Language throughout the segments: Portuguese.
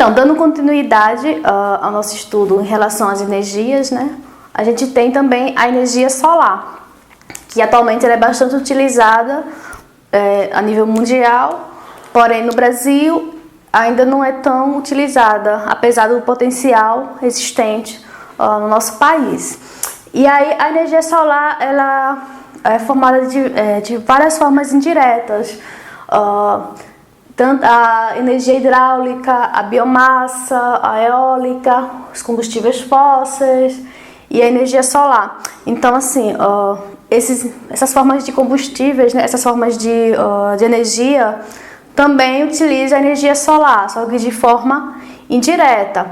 Então, dando continuidade ao nosso estudo em relação às energias, né? A gente tem também a energia solar, que atualmente ela é bastante utilizada a nível mundial, porém no Brasil ainda não é tão utilizada, apesar do potencial existente no nosso país. E aí a energia solar ela é formada de várias formas indiretas, tanto a energia hidráulica, a biomassa, a eólica, os combustíveis fósseis e a energia solar. Então, assim, essas formas de combustíveis, né, essas formas de energia também utilizam a energia solar, só que de forma indireta.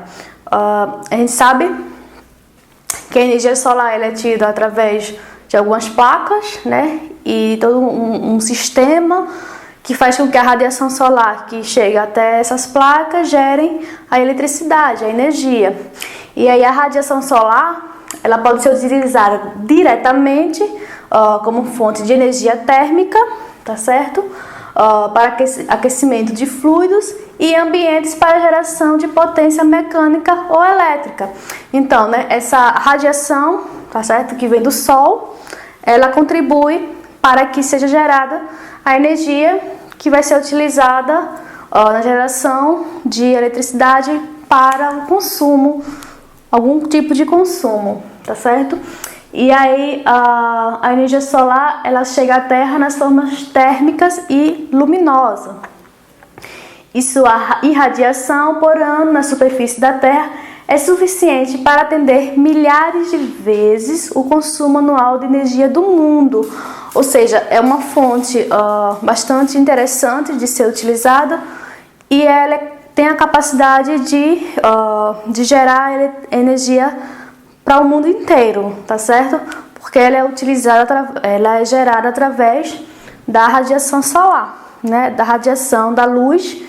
A gente sabe que a energia solar ela é tida através de algumas placas, né, e todo um sistema que faz com que a radiação solar que chega até essas placas gerem a eletricidade, a energia. E aí a radiação solar ela pode ser utilizada diretamente como fonte de energia térmica, tá certo? Para aquecimento de fluidos e ambientes para geração de potência mecânica ou elétrica. Então, né, essa radiação, tá certo, que vem do Sol, ela contribui para que seja gerada a energia que vai ser utilizada na geração de eletricidade para o consumo, algum tipo de consumo, tá certo? E aí a energia solar ela chega à Terra nas formas térmicas e luminosas. E sua irradiação por ano na superfície da Terra é suficiente para atender milhares de vezes o consumo anual de energia do mundo. Ou seja, é uma fonte bastante interessante de ser utilizada e ela tem a capacidade de gerar energia para o mundo inteiro, tá certo? Porque ela é utilizada, ela é gerada através da radiação solar, né? Da radiação da luz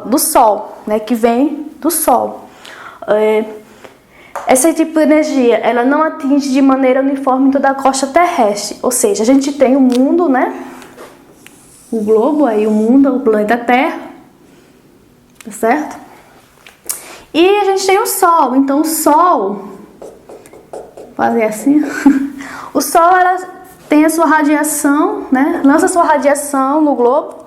do Sol, né? Que vem do Sol. Esse tipo de energia, ela não atinge de maneira uniforme toda a costa terrestre. Ou seja, a gente tem o mundo, né? O globo, aí o mundo, o planeta Terra, tá certo? E a gente tem o Sol. Então o Sol, fazer assim, o Sol ela tem a sua radiação, né? Lança a sua radiação no globo,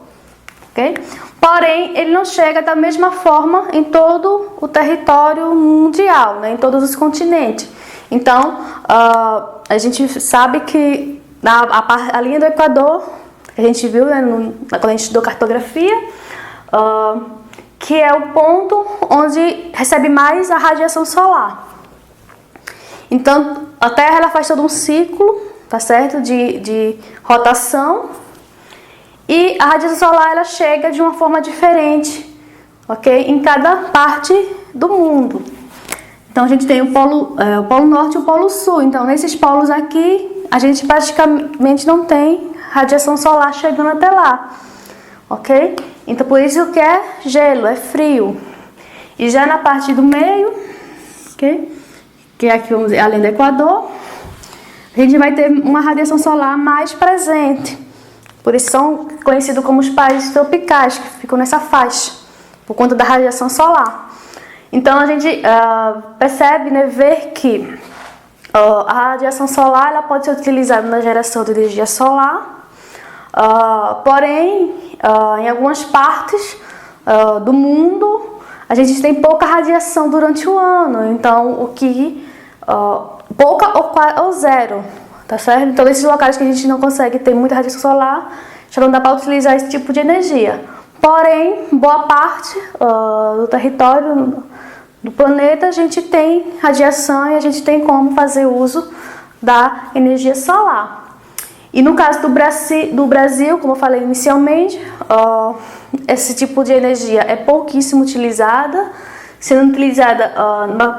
ok? Porém, ele não chega da mesma forma em todo o território mundial, né? Em todos os continentes. Então, a gente sabe que a linha do Equador, que a gente viu, né, quando a gente estudou cartografia, que é o ponto onde recebe mais a radiação solar. Então, a Terra ela faz todo um ciclo, tá certo? De rotação. E a radiação solar ela chega de uma forma diferente, ok? Em cada parte do mundo. Então a gente tem o polo norte e o polo sul. Então nesses polos aqui a gente praticamente não tem radiação solar chegando até lá, ok? Então por isso que é gelo, é frio. E já na parte do meio, ok? Que é aqui vamos dizer, além do Equador, a gente vai ter uma radiação solar mais presente. Por isso são conhecidos como os países tropicais, que ficam nessa faixa, por conta da radiação solar. Então a gente percebe, né, ver que a radiação solar ela pode ser utilizada na geração de energia solar, porém, em algumas partes do mundo, a gente tem pouca radiação durante o ano, então pouca ou zero. Tá certo? Então, nesses locais que a gente não consegue ter muita radiação solar, já não dá para utilizar esse tipo de energia. Porém, boa parte do território do planeta, a gente tem radiação e a gente tem como fazer uso da energia solar. E no caso do Brasil, como eu falei inicialmente, esse tipo de energia é pouquíssimo utilizada, sendo utilizada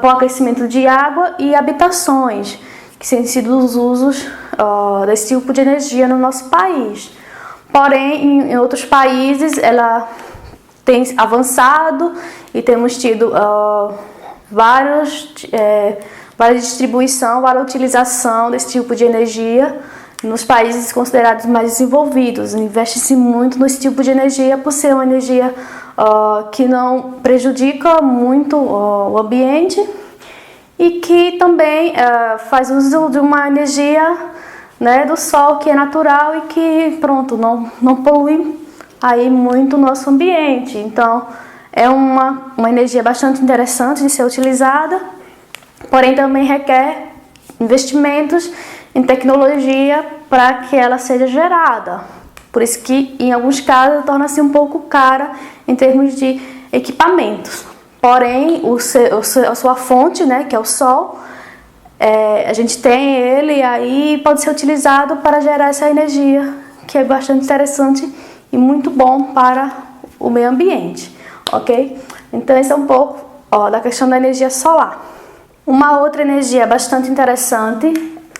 para o aquecimento de água e habitações, que têm sido os usos desse tipo de energia no nosso país. Porém, em outros países, ela tem avançado e temos tido várias distribuição, várias utilização desse tipo de energia nos países considerados mais desenvolvidos. Investe-se muito nesse tipo de energia por ser uma energia que não prejudica muito o ambiente e que também faz uso de uma energia, né, do sol que é natural e que, pronto, não polui aí muito o nosso ambiente. Então, é uma energia bastante interessante de ser utilizada, porém também requer investimentos em tecnologia para que ela seja gerada. Por isso que, em alguns casos, torna-se um pouco cara em termos de equipamentos. Porém, a sua fonte, né, que é o sol, a gente tem ele aí pode ser utilizado para gerar essa energia, que é bastante interessante e muito bom para o meio ambiente, ok? Então, esse é um pouco da questão da energia solar. Uma outra energia bastante interessante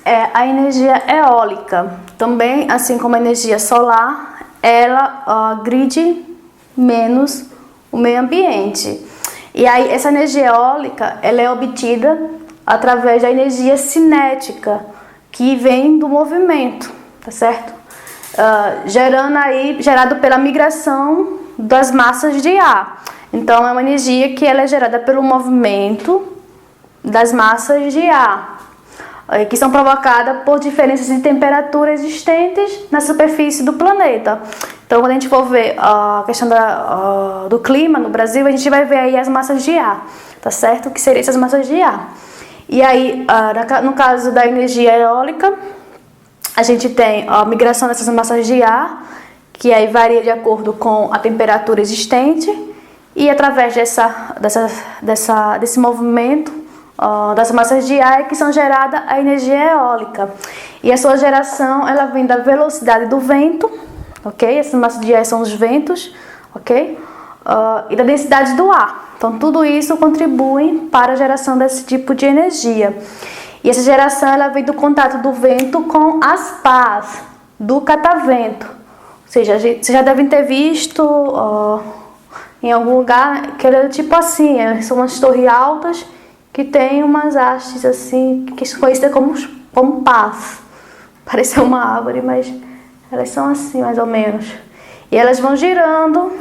é a energia eólica. Também, assim como a energia solar, ela agride menos o meio ambiente. E aí, essa energia eólica, ela é obtida através da energia cinética, que vem do movimento, tá certo? Gerado pela migração das massas de ar. Então, é uma energia que ela é gerada pelo movimento das massas de ar, que são provocadas por diferenças de temperatura existentes na superfície do planeta. Então, quando a gente for ver a questão do clima no Brasil, a gente vai ver aí as massas de ar, tá certo? O que seriam essas massas de ar? E aí, no caso da energia eólica, a gente tem a migração dessas massas de ar, que aí varia de acordo com a temperatura existente, e através desse movimento das massas de ar que são geradas a energia eólica. E a sua geração, ela vem da velocidade do vento, ok? Essas massas de ar são os ventos, ok? E da densidade do ar. Então, tudo isso contribui para a geração desse tipo de energia. E essa geração, ela vem do contato do vento com as pás do catavento. Ou seja, vocês já devem ter visto em algum lugar que ele é tipo assim, são umas torres altas que tem umas hastes assim, que são conhecidas como pás. Parece uma árvore, mas elas são assim, mais ou menos. E elas vão girando,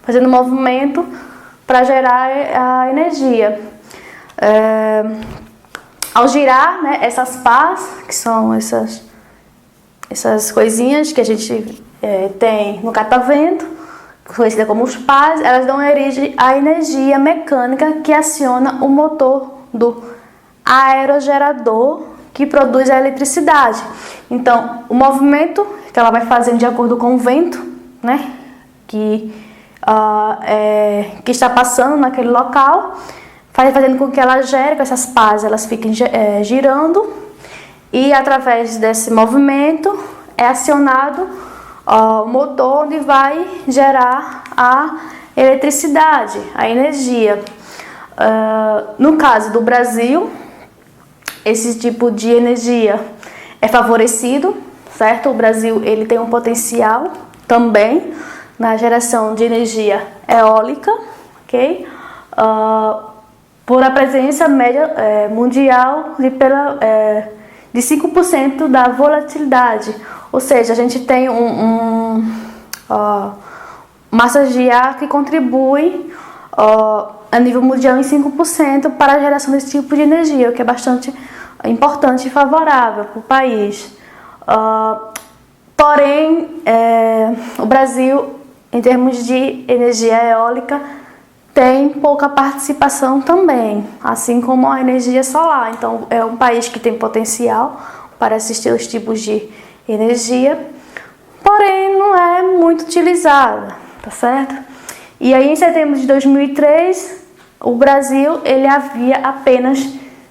fazendo movimento para gerar a energia. Ao girar, né, essas pás, que são essas coisinhas que a gente tem no catavento, conhecida como os pás, elas dão origem à energia mecânica que aciona o motor do aerogerador que produz a eletricidade. Então, o movimento que ela vai fazendo de acordo com o vento, né, que está passando naquele local, fazendo com que ela gere, com essas pás elas fiquem girando, e através desse movimento é acionado o motor onde vai gerar a eletricidade, a energia. No caso do Brasil, esse tipo de energia é favorecido, certo? O Brasil ele tem um potencial também na geração de energia eólica, ok? Por a presença média mundial de 5% da volatilidade. Ou seja, a gente tem massas de ar que contribuem a nível mundial em 5% para a geração desse tipo de energia, o que é bastante importante e favorável para o país. Porém, o Brasil, em termos de energia eólica, tem pouca participação também, assim como a energia solar. Então, é um país que tem potencial para assistir os tipos de energia, porém não é muito utilizada, tá certo? E aí, em setembro de 2003, o Brasil ele havia apenas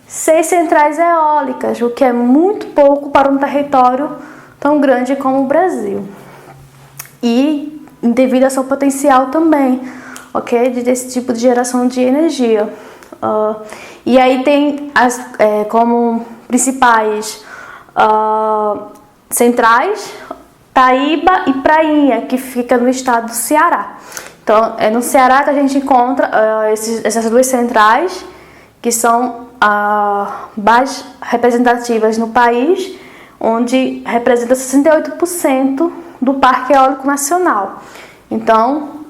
6 centrais eólicas, o que é muito pouco para um território tão grande como o Brasil. E devido ao seu potencial também, ok? Desse tipo de geração de energia. E aí tem como principais centrais Taíba e Prainha, que fica no estado do Ceará. Então, é no Ceará que a gente encontra essas duas centrais, que são mais representativas no país, onde representa 68% do Parque Eólico Nacional. Então,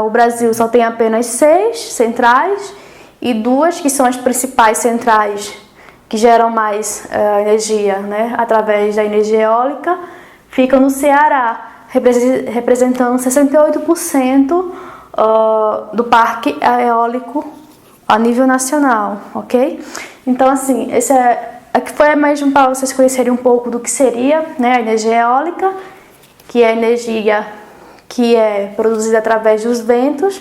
o Brasil só tem apenas 6 centrais e 2 que são as principais centrais que geram mais energia, né, através da energia eólica, ficam no Ceará, representando 68% do parque eólico a nível nacional, ok? Então, assim, aqui foi mesmo para vocês conhecerem um pouco do que seria, né, a energia eólica, que é a energia que é produzida através dos ventos,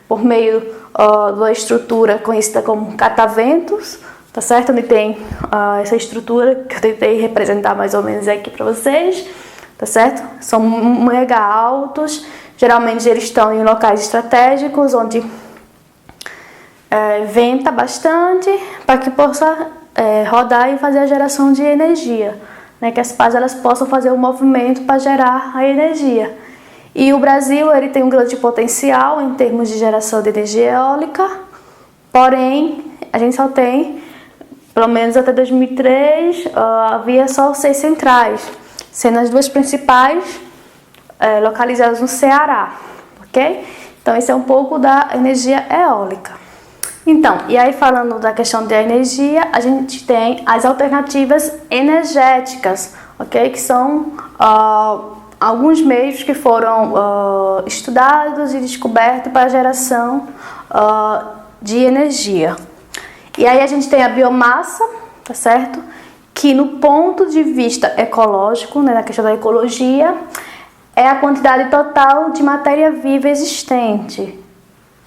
por meio de uma estrutura conhecida como cataventos, tá certo? Onde tem essa estrutura que eu tentei representar mais ou menos aqui para vocês, tá certo? São mega altos, geralmente eles estão em locais estratégicos, onde venta bastante, para que possa rodar e fazer a geração de energia, né? Que as pás elas possam fazer o movimento para gerar a energia. E o Brasil ele tem um grande potencial em termos de geração de energia eólica, porém a gente só tem, pelo menos até 2003, havia só 6 centrais, sendo as 2 principais localizadas no Ceará, ok? Então esse é um pouco da energia eólica. Então, e aí falando da questão da energia, a gente tem as alternativas energéticas, ok? Que são alguns meios que foram estudados e descobertos para a geração de energia. E aí a gente tem a biomassa, tá certo? Que no ponto de vista ecológico, né, na questão da ecologia, é a quantidade total de matéria viva existente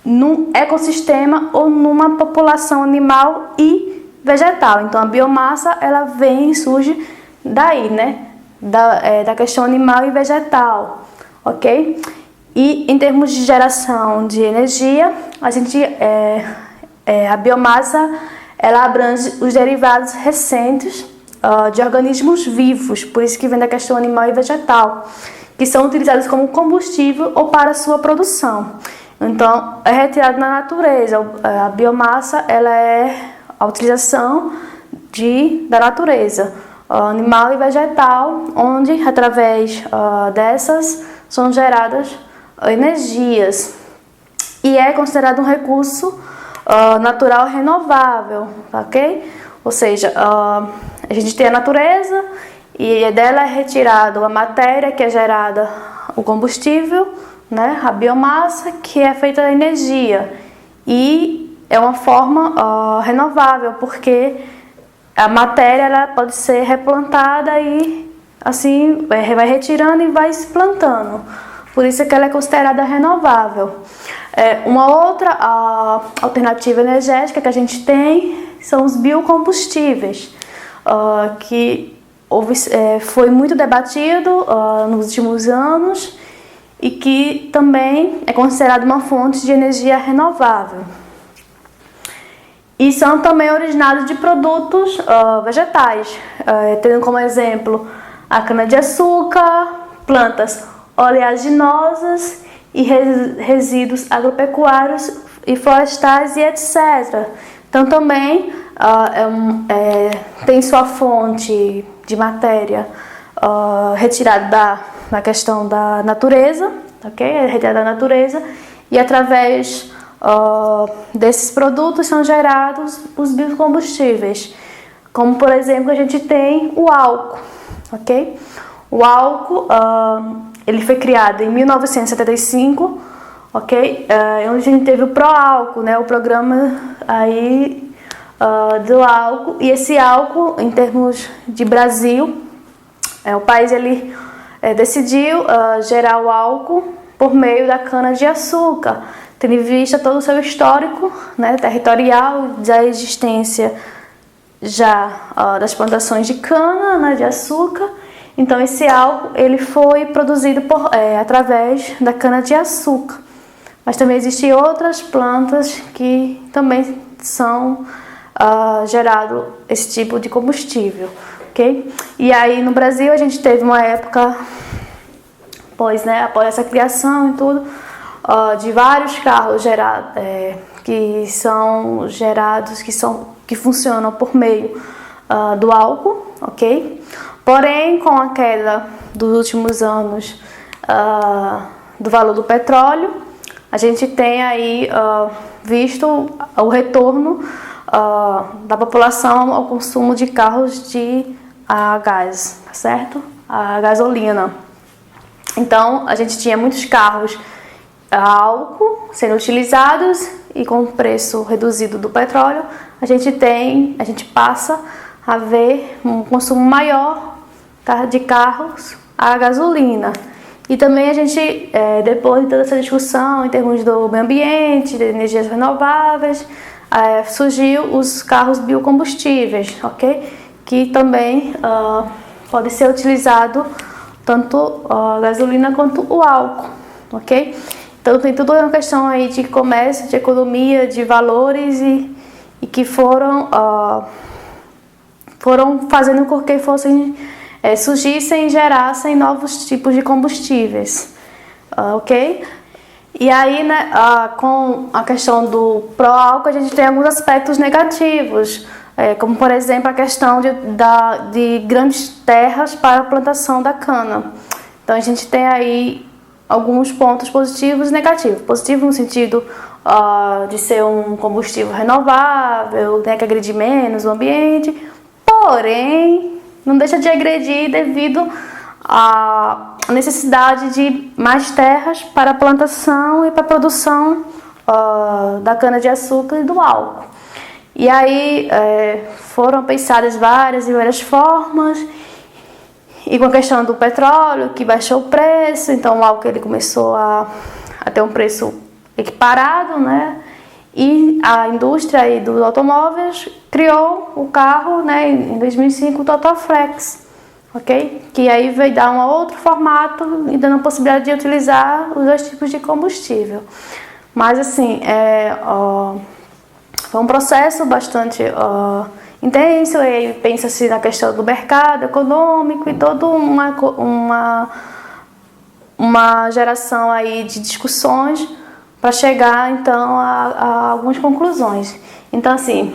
num ecossistema ou numa população animal e vegetal. Então a biomassa ela vem e surge daí, né? Da questão animal e vegetal, ok? E em termos de geração de energia, a biomassa ela abrange os derivados recentes de organismos vivos, por isso que vem da questão animal e vegetal, que são utilizados como combustível ou para sua produção. Então, é retirado na natureza. A biomassa ela é a utilização da natureza, animal e vegetal, onde através dessas são geradas energias e é considerado um recurso natural renovável, ok? Ou seja, a gente tem a natureza e dela é retirada a matéria que é gerada o combustível, né? A biomassa que é feita da energia e é uma forma renovável porque a matéria ela pode ser replantada e assim vai retirando e vai se plantando. Por isso que ela é considerada renovável. Uma outra alternativa energética que a gente tem são os biocombustíveis, que foi muito debatido nos últimos anos e que também é considerado uma fonte de energia renovável. E são também originados de produtos vegetais, tendo como exemplo a cana-de-açúcar, plantas oleaginosas e resíduos agropecuários e florestais e etc. Então também tem sua fonte de matéria retirada da questão da natureza, ok? É retirada da natureza e através desses produtos são gerados os biocombustíveis, como por exemplo a gente tem o álcool, ok? O álcool ele foi criado em 1975, ok? Onde a gente teve o Proálcool, né? O programa aí do álcool, e esse álcool em termos de Brasil, o país ele decidiu gerar o álcool por meio da cana-de-açúcar, tendo em vista todo o seu histórico, né, territorial, da existência já das plantações de cana, né, de açúcar. Então esse álcool ele foi produzido através da cana-de-açúcar. Mas também existem outras plantas que também são gerado esse tipo de combustível, ok? E aí no Brasil a gente teve uma época, após essa criação e tudo, de vários carros que são gerados, que funcionam por meio do álcool, ok? Porém, com a queda dos últimos anos do valor do petróleo, a gente tem aí visto o retorno da população ao consumo de carros de gás, certo? A gasolina. Então, a gente tinha muitos carros a álcool sendo utilizados e com o preço reduzido do petróleo, a gente passa a ver um consumo maior, tá, de carros a gasolina. E também a gente, depois de toda essa discussão em termos do meio ambiente, de energias renováveis, surgiu os carros biocombustíveis, ok? Que também pode ser utilizado tanto a gasolina quanto o álcool, ok? Então tem toda uma questão aí de comércio, de economia, de valores e que foram fazendo com que surgissem e gerassem novos tipos de combustíveis, ok? E aí, né, com a questão do pró-álcool, a gente tem alguns aspectos negativos, como por exemplo a questão de grandes terras para a plantação da cana. Então a gente tem aí alguns pontos positivos e negativos. Positivo no sentido de ser um combustível renovável, né, que agride menos o ambiente, porém não deixa de agredir devido à necessidade de mais terras para a plantação e para a produção da cana-de-açúcar e do álcool. E aí foram pensadas várias e várias formas. E com a questão do petróleo, que baixou o preço, então o álcool ele começou a ter um preço equiparado, né? E a indústria aí dos automóveis criou o carro, né, em 2005, o Totoflex, ok? Que aí veio dar um outro formato e dando a possibilidade de utilizar os dois tipos de combustível. Mas assim, foi um processo bastante intenso, e pensa-se na questão do mercado econômico e toda uma geração aí de discussões para chegar então a algumas conclusões. Então assim,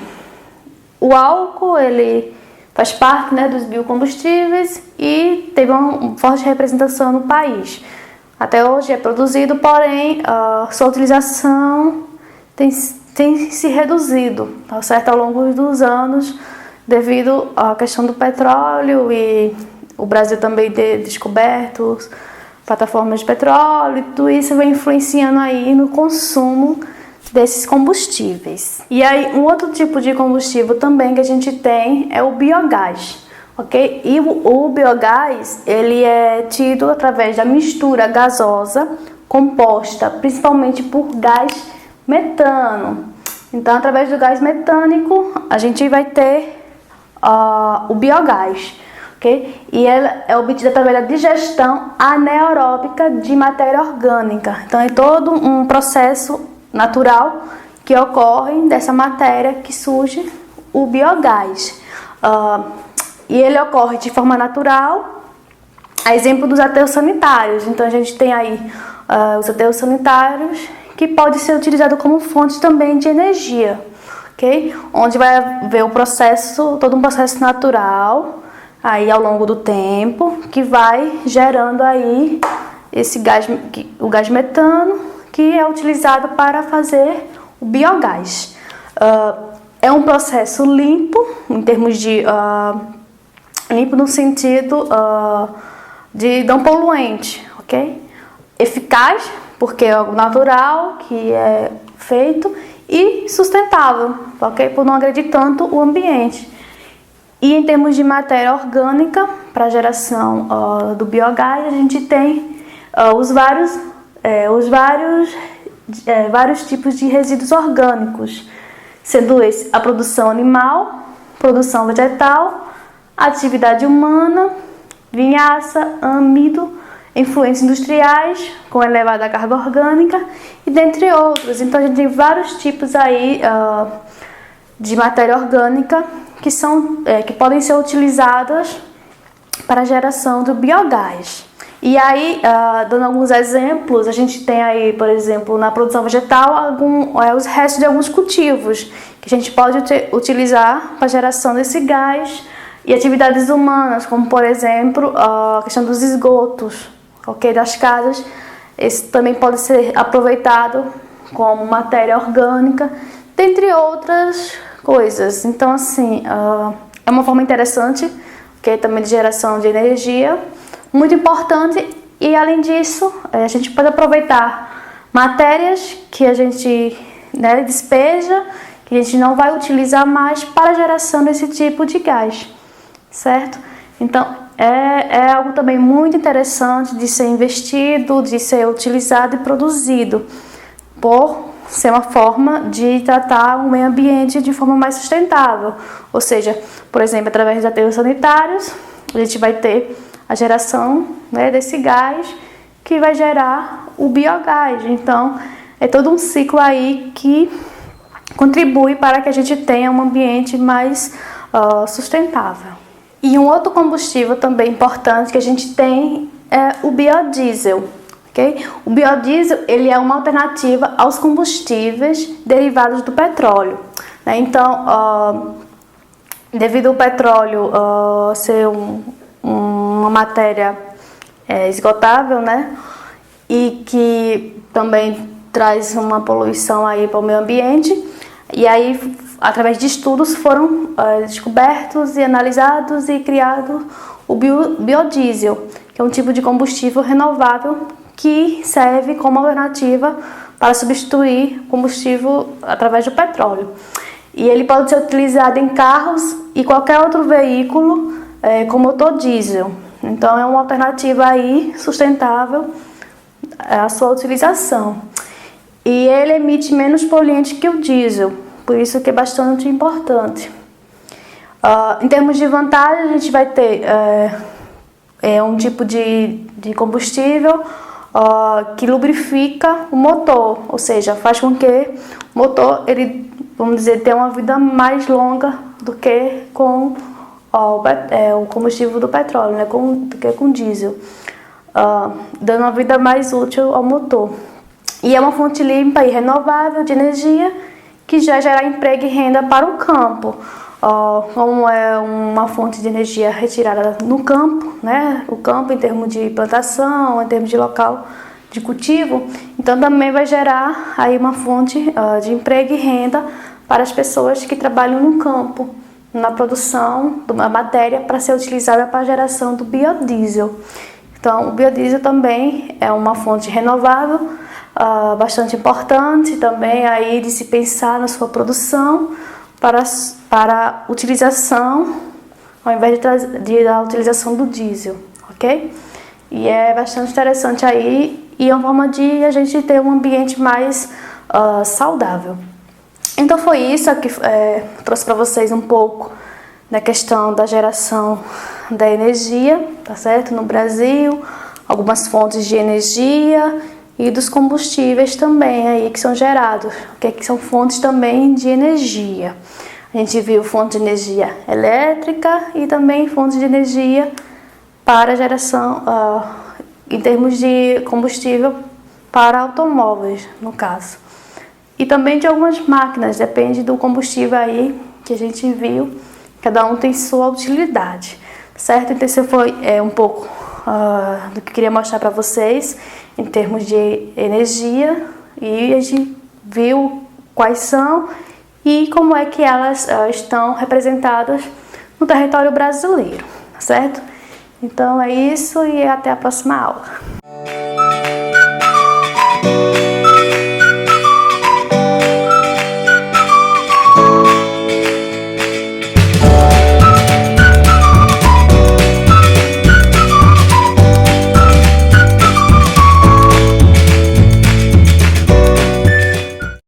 o álcool ele faz parte, né, dos biocombustíveis e teve uma forte representação no país. Até hoje é produzido, porém sua utilização tem se reduzido, tá certo? Ao longo dos anos, devido à questão do petróleo e o Brasil também ter descoberto plataformas de petróleo, e tudo isso vem influenciando aí no consumo desses combustíveis. E aí, um outro tipo de combustível também que a gente tem é o biogás, ok? E o biogás, ele é tido através da mistura gasosa composta principalmente por gás metano. Então, através do gás metânico, a gente vai ter o biogás, ok? E ela é obtida através da digestão anaeróbica de matéria orgânica. Então, é todo um processo natural que ocorre dessa matéria que surge o biogás. E ele ocorre de forma natural, a exemplo dos aterros sanitários. Então, a gente tem aí os aterros sanitários, que pode ser utilizado como fonte também de energia, ok? Onde vai haver todo um processo natural aí ao longo do tempo que vai gerando aí esse gás, o gás metano, que é utilizado para fazer o biogás. É um processo limpo, em termos de limpo no sentido de não poluente, ok? Eficaz, porque é algo natural, que é feito, e sustentável, ok? Por não agredir tanto o ambiente. E em termos de matéria orgânica, para a geração do biogás, a gente tem vários tipos de resíduos orgânicos, sendo esse a produção animal, produção vegetal, atividade humana, vinhaça, amido, influentes industriais com elevada carga orgânica e dentre outros. Então a gente tem vários tipos aí de matéria orgânica que podem ser utilizadas para a geração do biogás. E aí, dando alguns exemplos, a gente tem aí, por exemplo, na produção vegetal, os restos de alguns cultivos que a gente pode utilizar para a geração desse gás, e atividades humanas, como por exemplo a questão dos esgotos, ok, das casas, esse também pode ser aproveitado como matéria orgânica, dentre outras coisas. Então, assim, é uma forma interessante, que é também de geração de energia, muito importante. E além disso, a gente pode aproveitar matérias que a gente, né, despeja, que a gente não vai utilizar mais para a geração desse tipo de gás, certo? Então, é algo também muito interessante de ser investido, de ser utilizado e produzido, por ser uma forma de tratar o meio ambiente de forma mais sustentável. Ou seja, por exemplo, através de aterros sanitários, a gente vai ter a geração, né, desse gás que vai gerar o biogás. Então, é todo um ciclo aí que contribui para que a gente tenha um ambiente mais sustentável. E um outro combustível também importante que a gente tem é o biodiesel. Okay? O biodiesel ele é uma alternativa aos combustíveis derivados do petróleo, né? Então, devido ao petróleo ser uma matéria esgotável, né? E que também traz uma poluição aí para o meio ambiente, e aí através de estudos foram descobertos e analisados e criado o biodiesel, que é um tipo de combustível renovável que serve como alternativa para substituir combustível através do petróleo. E ele pode ser utilizado em carros e qualquer outro veículo com motor diesel. Então é uma alternativa aí sustentável à sua utilização. E ele emite menos poluente que o diesel, por isso que é bastante importante. Em termos de vantagem, a gente vai ter um tipo de combustível que lubrifica o motor, ou seja, faz com que o motor, ele, vamos dizer, tenha uma vida mais longa do que com o combustível do petróleo, né, do que com diesel, dando uma vida mais útil ao motor. E é uma fonte limpa e renovável de energia que já gera emprego e renda para o campo. Como é uma fonte de energia retirada no campo, né? O campo em termos de plantação, em termos de local de cultivo, então também vai gerar aí uma fonte de emprego e renda para as pessoas que trabalham no campo, na produção de uma matéria para ser utilizada para a geração do biodiesel. Então, o biodiesel também é uma fonte renovável, bastante importante também aí de se pensar na sua produção para utilização ao invés da utilização do diesel, ok? E é bastante interessante aí e é uma forma de a gente ter um ambiente mais saudável. Então foi isso que trouxe para vocês um pouco da questão da geração da energia, tá certo? No Brasil, algumas fontes de energia e dos combustíveis também aí que são gerados, que são fontes também de energia. A gente viu fonte de energia elétrica e também fontes de energia para geração, em termos de combustível para automóveis, no caso. E também de algumas máquinas, depende do combustível aí que a gente viu, cada um tem sua utilidade, certo? Então esse foi um pouco do que eu queria mostrar para vocês em termos de energia, e a gente viu quais são e como é que elas estão representadas no território brasileiro, certo? Então é isso e até a próxima aula.